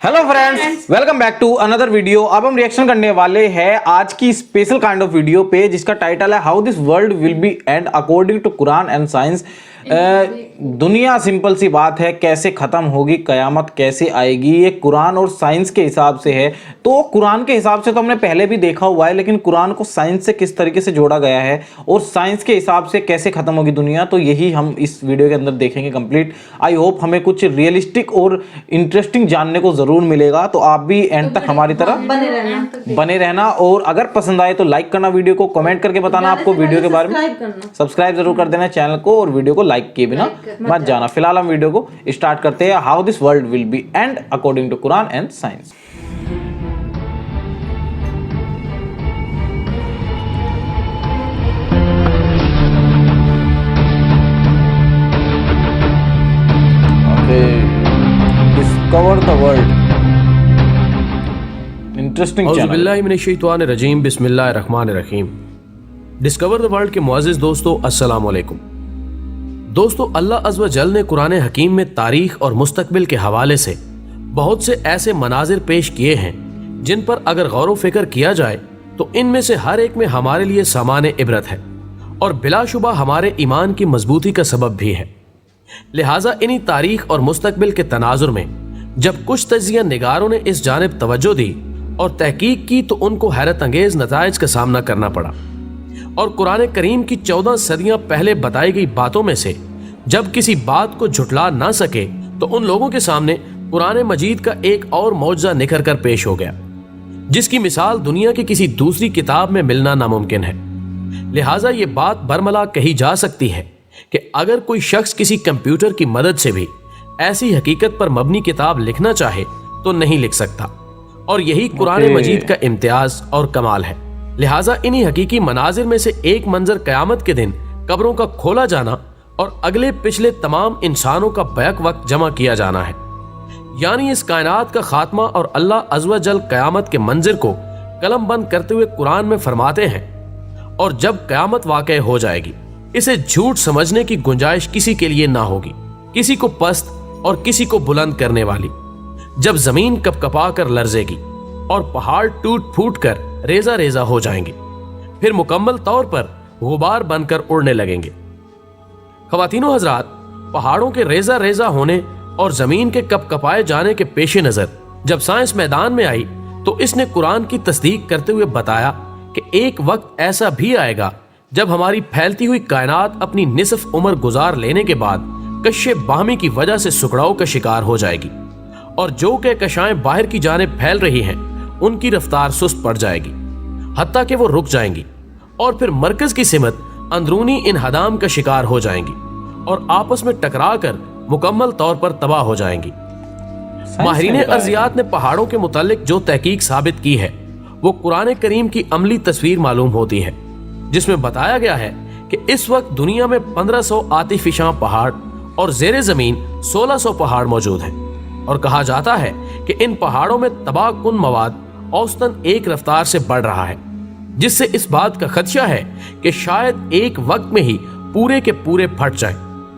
Hello friends, welcome back to another video. अब हम reaction करने वाले हैं आज की स्पेशल काइंड ऑफ वीडियो पे, जिसका टाइटल है how this world will be end according to Quran and science. दुनिया सिंपल सी बात है, कैसे ख़त्म होगी, क़यामत कैसे आएगी, ये कुरान और साइंस के हिसाब से है। तो कुरान के हिसाब से तो हमने पहले भी देखा हुआ है, लेकिन कुरान को साइंस से किस तरीके से जोड़ा गया है और साइंस के हिसाब से कैसे ख़त्म होगी दुनिया, तो यही हम इस वीडियो के अंदर देखेंगे कंप्लीट। आई होप हमें कुछ रियलिस्टिक और इंटरेस्टिंग जानने को ज़रूर मिलेगा, तो आप भी एंड तक हमारी तरह बने रहना। और अगर पसंद आए तो लाइक करना वीडियो को, कमेंट करके बताना आपको वीडियो के बारे में, सब्सक्राइब जरूर कर देना चैनल को, और वीडियो को लाइक किए बिना मत जाना। फिलहाल हम वीडियो को स्टार्ट करते हैं। How this world will be end according to Quran and science. Discover the world, interesting channel. औज़ुबिल्लाहि मिनश्शैतानिर्रजीम, बिस्मिल्लाहिर्रहमानिर्रहीम। डिस्कवर द वर्ल्ड के मुअज़्ज़िज़ दोस्तों, अस्सलाम वालेकुम। दोस्तों, अल्लाह अज़्ज़ व जल ने कुरान हकीम में तारीख और मुस्तक़बिल के हवाले से बहुत से ऐसे मनाजिर पेश किए हैं जिन पर अगर गौर व फिक्र किया जाए तो इनमें से हर एक में हमारे लिए सामान इबरत है और बिलाशुबा हमारे ईमान की मजबूती का सबब भी है। लिहाजा इन्हीं तारीख और मुस्तक़बिल के तनाजुर में जब कुछ तजिया निगारों ने इस जानिब तवज्जो दी और तहकीक की तो उनको हैरत अंगेज नताइज का सामना करना पड़ा। और कुरान करीम की 14 सदियां पहले बताई गई बातों में से जब किसी बात को झुटला ना सके तो उन लोगों के सामने कुरान मजीद का एक और मौजज़ा निखर कर पेश हो गया, जिसकी मिसाल दुनिया की किसी दूसरी किताब में मिलना नामुमकिन है। लिहाजा ये बात बरमला कही जा सकती है कि अगर कोई शख्स किसी कंप्यूटर की मदद से भी ऐसी हकीकत पर मबनी किताब लिखना चाहे तो नहीं लिख सकता, और यही कुरान मजीद का इम्तियाज और कमाल है। लिहाजा इन्हीं हकीकी मनाजिर में से एक मंजर क़यामत के दिन कब्रों का खोला जाना और अगले पिछले तमाम इंसानों का बैक वक्त जमा किया जाना है। यानी इस कायनात का खात्मा, और अल्लाह अज़्ज़ व जल क़यामत के मंजर को कलम बंद करते हुए कुरान में फरमाते हैं, और जब क़यामत वाक़ई हो जाएगी इसे झूठ समझने की गुंजाइश किसी के लिए ना होगी, किसी को पस्त और किसी को बुलंद करने वाली। जब जमीन कपकपा कर लरजेगी और पहाड़ टूट फूट कर रेजा रेजा हो जाएंगे, फिर मुकम्मल तौर पर गुबार बनकर उड़ने लगेंगे। ख़वातीनो हज़रात, पहाड़ों के रेजा रेजा होने और जमीन के कपकपाए जाने के पेश नज़र जब साइंस मैदान में आई तो इसने कुरान की तस्दीक करते हुए बताया कि एक वक्त ऐसा भी आएगा जब हमारी फैलती हुई कायनात अपनी निसफ उम्र गुजार लेने के बाद कश्शे बाहमी की वजह से सुखड़ाव का शिकार हो जाएगी, और जो कहकशाएं बाहर की जानिब फैल रही हैं उनकी रफ्तार सुस्त पड़ जाएगी, हत्ता कि वो रुक जाएंगी, और फिर मरकज की सिमत अंदरूनी इनहदाम का शिकार हो जाएंगी और आपस में टकरा कर मुकम्मल तौर पर तबाह हो जाएंगी। माहिरीन अर्जियात ने पहाड़ों के मुतालिक जो तहकीक साबित की है वो कुरान करीम की अमली तस्वीर मालूम होती है, जिसमें बताया गया है कि इस वक्त दुनिया में 1500 आतिफिशां पहाड़ और जेरे जमीन 1600 पहाड़ मौजूद हैं, और कहा जाता है कि इन पहाड़ों में तबाह कुन मवाद औसतन एक रफ्तार से बढ़ रहा है, जिससे इस बात का खदशा है कि शायद एक वक्त में ही पूरे के पूरे फट जाएं।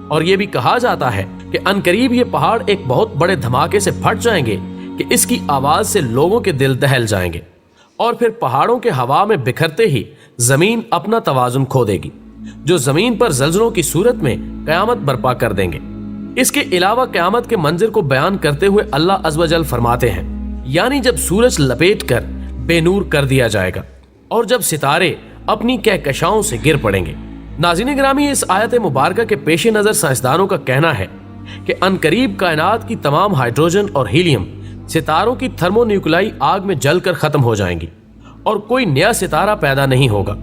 और यह भी कहा जाता है कि अनकरीब ये पहाड़ एक बहुत बड़े धमाके से फट जाएंगे कि इसकी आवाज से लोगों के दिल दहल जाएंगे, और फिर पहाड़ों के हवा में बिखरते ही जमीन अपना तवाजुन खो देगी, जो जमीन पर जल्जलों की सूरत में कयामत बर्पा कर देंगे। इसके अलावा कयामत के मंजर को बयान करते हुए अल्लाह अज़्ज़ व जल फरमाते हैं, यानी जब सूरज लपेट कर बेनूर कर दिया जाएगा और जब सितारे अपनी कहकशाओं से गिर पड़ेंगे। नाज़रीन गिरामी, इस आयत मुबारका के पेश नज़र साइंसदानों का कहना है कि अनकरीब कायनात की तमाम हाइड्रोजन और हीलियम सितारों की थर्मोन्यूक्लाई आग में जलकर ख़त्म हो जाएंगी और कोई नया सितारा पैदा नहीं होगा।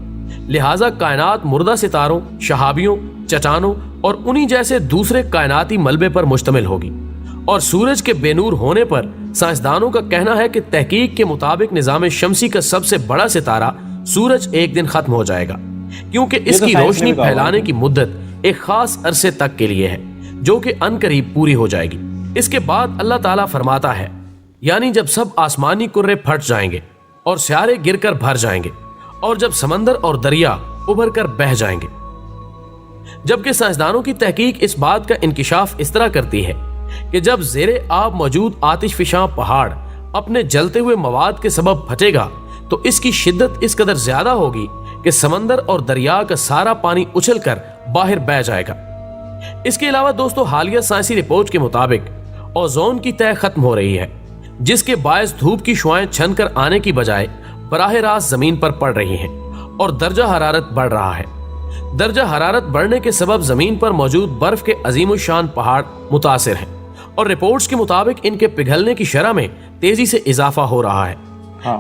लिहाजा कायनात मुर्दा सितारों, शहाबियों, चट्टानों और उन्हीं जैसे दूसरे कायनाती मलबे पर मुश्तमिल होगी। और सूरज के बेनूर होने पर साइंसदानों का कहना है कि तहकीक के मुताबिक निज़ाम शमसी का सबसे बड़ा सितारा सूरज एक दिन खत्म हो जाएगा, क्योंकि इसकी रोशनी फैलाने की मुद्दत एक खास अरसे तक के लिए है, जो कि अनकरीब पूरी हो जाएगी। इसके बाद अल्लाह ताला फरमाता है, यानी जब सब आसमानी कुर्रे फट जाएंगे और स्यारे गिरकर भर जाएंगे, और जब समंदर और दरिया उभर कर बह जाएंगे। जबकि साइंसदानों की तहकीक इस बात का इंकिशाफ इस तरह करती है کہ جب زیر آب موجود آتش فشاں پہاڑ اپنے جلتے ہوئے مواد کے سبب پھٹے گا تو اس کی شدت اس قدر زیادہ ہوگی کہ سمندر اور دریا کا سارا پانی اچھل کر باہر بہہ جائے گا۔ اس کے علاوہ دوستو حالیہ سائنسی رپورٹ کے مطابق اوزون کی تہ ختم ہو رہی ہے، جس کے باعث دھوپ کی شعاعیں چھن کر آنے کی بجائے براہ راست زمین پر پڑ رہی ہیں اور درجہ حرارت بڑھ رہا ہے۔ درجہ حرارت بڑھنے کے سبب زمین پر موجود برف کے عظیم الشان پہاڑ متاثر ہیں اور رپورٹس کے مطابق ان کے پگھلنے کی شرح میں تیزی سے اضافہ ہو رہا ہے۔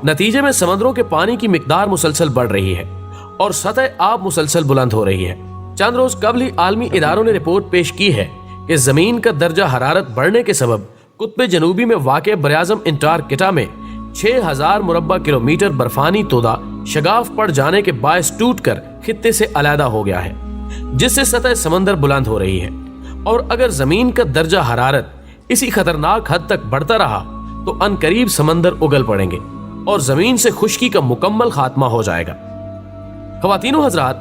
نتیجے میں سمندروں کے پانی کی مقدار مسلسل بڑھ رہی ہے اور سطح آب مسلسل بلند ہو رہی ہے۔ چند روز قبل ہی عالمی اداروں نے رپورٹ پیش کی ہے کہ زمین کا درجہ حرارت بڑھنے کے سبب قطب جنوبی میں واقع براعظم انٹارکٹیکا میں 6000 مربع کلومیٹر برفانی تودہ شگاف پڑ جانے کے باعث ٹوٹ کر خطے سے علیحدہ ہو گیا ہے، جس سے سطح سمندر بلند ہو رہی ہے۔ اور اگر زمین کا درجہ حرارت اسی خطرناک حد تک بڑھتا رہا تو ان قریب سمندر اگل پڑیں گے اور زمین سے خشکی کا مکمل خاتمہ ہو جائے گا۔ خواتین و حضرات،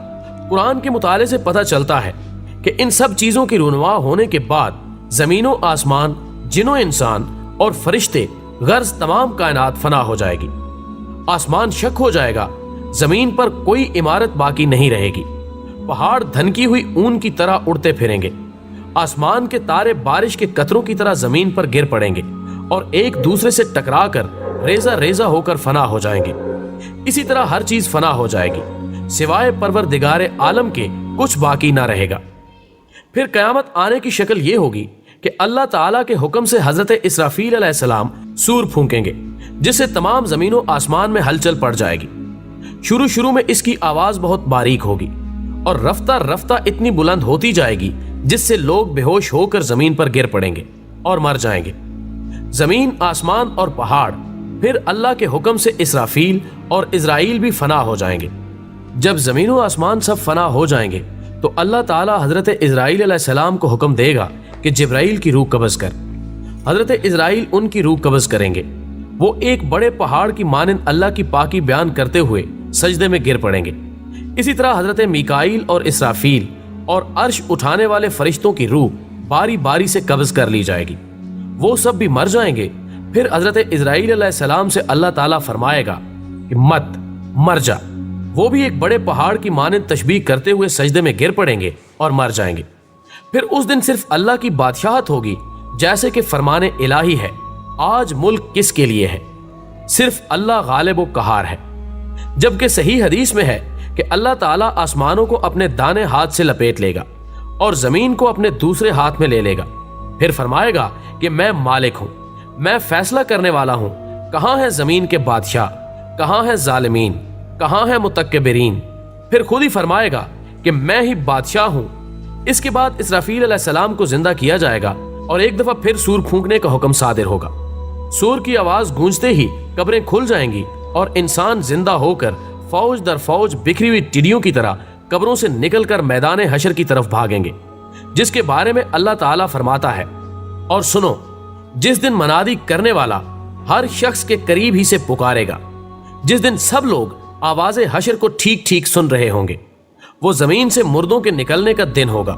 قرآن کے مطالعے سے پتہ چلتا ہے کہ ان سب چیزوں کی رونما ہونے کے بعد زمین و آسمان، جن و انسان اور فرشتے، غرض تمام کائنات فنا ہو جائے گی۔ آسمان شک ہو جائے گا، زمین پر کوئی عمارت باقی نہیں رہے گی، پہاڑ دھنکی ہوئی اون کی طرح اڑتے پھریں گے، آسمان کے تارے بارش کے قطروں کی طرح زمین پر گر پڑیں گے اور ایک دوسرے سے ٹکرا کر ریزہ ریزہ ہو کر فنا ہو جائیں گے۔ اسی طرح ہر چیز فنا ہو جائے گی، سوائے پروردگار عالم کے کچھ باقی نہ رہے گا۔ پھر قیامت آنے کی شکل یہ ہوگی کہ اللہ تعالیٰ کے حکم سے حضرت اسرافیل علیہ السلام سور پھونکیں گے، جس سے تمام زمین و آسمان میں ہلچل پڑ جائے گی۔ شروع میں اس کی آواز بہت باریک ہوگی اور رفتہ رفتہ اتنی بلند ہوتی جائے گی جس سے لوگ بے ہوش ہو کر زمین پر گر پڑیں گے اور مر جائیں گے۔ زمین، آسمان اور پہاڑ پھر اللہ کے حکم سے اسرافیل اور اسرائیل بھی فنا ہو جائیں گے۔ جب زمین و آسمان سب فنا ہو جائیں گے تو اللہ تعالیٰ حضرت اسرائیل علیہ السلام کو حکم دے گا کہ جبرائیل کی روح قبض کر۔ حضرت اسرائیل ان کی روح قبض کریں گے۔ وہ ایک بڑے پہاڑ کی مانند اللہ کی پاکی بیان کرتے ہوئے سجدے میں گر پڑیں گے۔ اسی طرح حضرت میکائیل اور اسرافیل اور عرش اٹھانے والے فرشتوں کی روح باری باری سے قبض کر لی جائے گی، وہ سب بھی مر جائیں گے۔ پھر حضرت اسرائیل علیہ السلام سے اللہ تعالیٰ فرمائے گا کہ مت مر جا۔ وہ بھی ایک بڑے پہاڑ کی مانند تشبیہ کرتے ہوئے سجدے میں گر پڑیں گے اور مر جائیں گے۔ پھر اس دن صرف اللہ کی بادشاہت ہوگی، جیسے کہ فرمان الہی ہے، آج ملک کس کے لیے ہے؟ صرف اللہ غالب و قہار ہے۔ جبکہ صحیح حدیث میں ہے کہ اللہ تعالیٰ آسمانوں کو اپنے دانے ہاتھ سے لپیٹ لے گا اور زمین کو اپنے دوسرے ہاتھ میں لے لے گا، پھر فرمائے گا کہ میں مالک ہوں، میں فیصلہ کرنے والا ہوں، کہاں ہے زمین کے بادشاہ، کہاں ہے ظالمین، کہاں ہے متکبرین؟ پھر خود ہی فرمائے گا کہ میں ہی بادشاہ ہوں۔ اس کے بعد اسرافیل علیہ السلام کو زندہ کیا جائے گا اور ایک دفعہ پھر سور پھونکنے کا حکم صادر ہوگا۔ سور کی آواز گونجتے ہی قبریں کھل جائیں گی اور انسان زندہ ہو کر فوج در فوج بکھری ہوئی ٹڈیوں کی طرح قبروں سے نکل کر میدان حشر کی طرف بھاگیں گے، جس کے بارے میں اللہ تعالیٰ فرماتا ہے، اور سنو، جس دن منادی کرنے والا ہر شخص کے قریب ہی سے پکارے گا، جس دن سب لوگ آواز حشر کو ٹھیک ٹھیک سن رہے ہوں گے، وہ زمین سے مردوں کے نکلنے کا دن ہوگا۔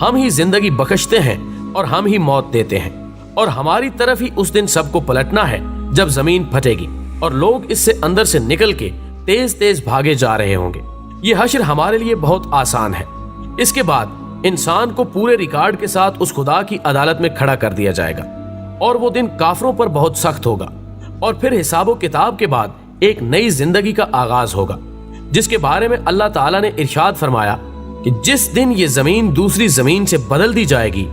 ہم ہی زندگی بخشتے ہیں اور ہم ہی موت دیتے ہیں، اور ہماری طرف ہی اس دن سب کو پلٹنا ہے جب زمین پھٹے گی اور لوگ اس سے اندر سے نکل کے تیز تیز بھاگے جا رہے ہوں گے۔ یہ حشر ہمارے لیے بہت آسان ہے۔ اس کے بعد انسان کو پورے ریکارڈ کے ساتھ اس خدا کی عدالت میں کھڑا کر دیا جائے گا، اور وہ دن کافروں پر بہت سخت ہوگا۔ اور پھر حساب و کتاب کے بعد ایک نئی زندگی کا آغاز ہوگا، جس کے بارے میں اللہ تعالیٰ نے ارشاد فرمایا کہ جس دن یہ زمین دوسری زمین سے بدل دی جائے گی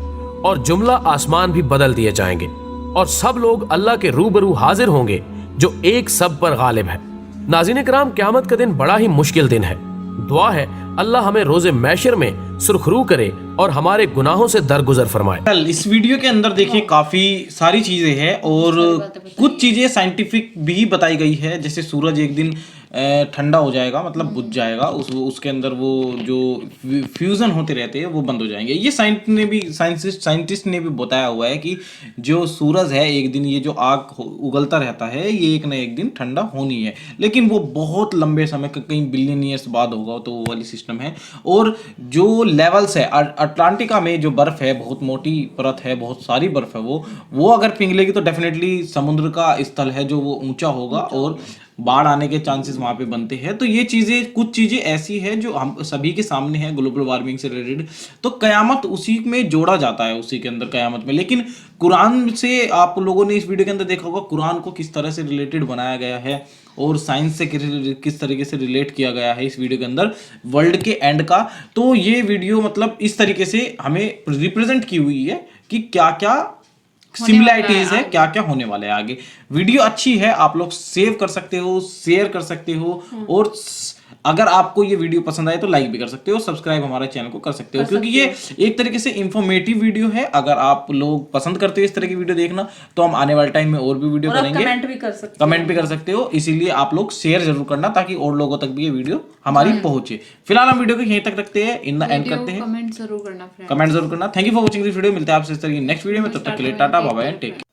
اور جملہ آسمان بھی بدل دیے جائیں گے، اور سب لوگ اللہ کے روبرو حاضر ہوں گے جو ایک سب پر غالب ہے۔ ناظرین کرام، قیامت کا دن بڑا ہی مشکل دن ہے۔ دعا ہے اللہ ہمیں روز محشر میں سرخرو کرے اور ہمارے گناہوں سے درگزر فرمائے۔ اس ویڈیو کے اندر دیکھیں کافی ساری چیزیں ہیں اور کچھ چیزیں سائنٹیفک بھی بتائی گئی ہے، جیسے سورج ایک دن ٹھنڈا ہو جائے گا، مطلب بجھ جائے گا، اس کے اندر وہ جو فیوزن ہوتے رہتے ہیں وہ بند ہو جائیں گے۔ یہ سائنٹسٹ نے بھی بتایا ہوا ہے کہ جو سورج ہے ایک دن، یہ جو آگ اگلتا رہتا ہے، یہ ایک نہ ایک دن ٹھنڈا ہونی ہے، لیکن وہ بہت لمبے سمے، کئی بلین ایئرس بعد ہوگا، تو وہ والی سسٹم ہے۔ اور جو لیولز ہے अटलांटिका में जो बर्फ है, बहुत मोटी परत है, बहुत सारी बर्फ है, वो अगर पिघलेगी तो डेफिनेटली समुद्र का स्थल है जो वो ऊंचा होगा और बाढ़ आने के चांसेस वहां पे बनते हैं। तो ये चीजें, कुछ चीजें ऐसी है जो हम सभी के सामने है ग्लोबल वार्मिंग से रिलेटेड। तो कयामत उसी में जोड़ा जाता है, उसी के अंदर कयामत में। लेकिन कुरान से आप लोगों ने इस वीडियो के अंदर देखा होगा कुरान को किस तरह से रिलेटेड बनाया गया है और साइंस से किस तरीके से रिलेट किया गया है इस वीडियो के अंदर वर्ल्ड के एंड का। तो ये वीडियो मतलब इस तरीके से हमें रिप्रेजेंट की हुई है कि क्या क्या सिमिलैरिटीज है, क्या क्या होने वाला है आगे। वीडियो अच्छी है, आप लोग सेव कर सकते हो, शेयर कर सकते हो, और अगर आपको ये वीडियो पसंद आए तो लाइक भी कर सकते हो, सब्सक्राइब हमारे चैनल को कर सकते हो, क्योंकि ये एक तरीके से इंफॉर्मेटिव वीडियो है। अगर आप लोग पसंद करते हो इस तरह की वीडियो देखना तो हम आने वाले टाइम में और भी वीडियो करेंगे, कमेंट भी कर सकते हो। इसीलिए आप लोग शेयर जरूर करना ताकि और लोगों तक भी ये वीडियो हमारी पहुंचे। फिलहाल हम वीडियो को यहीं तक रखते हैं, इन एंड करते हैं। कमेंट जरूर करना। Thank you for watching this video. मिलते हैं आपसे इस तरह की नेक्स्ट वीडियो में, तब तक के लिए tata bye bye, take care.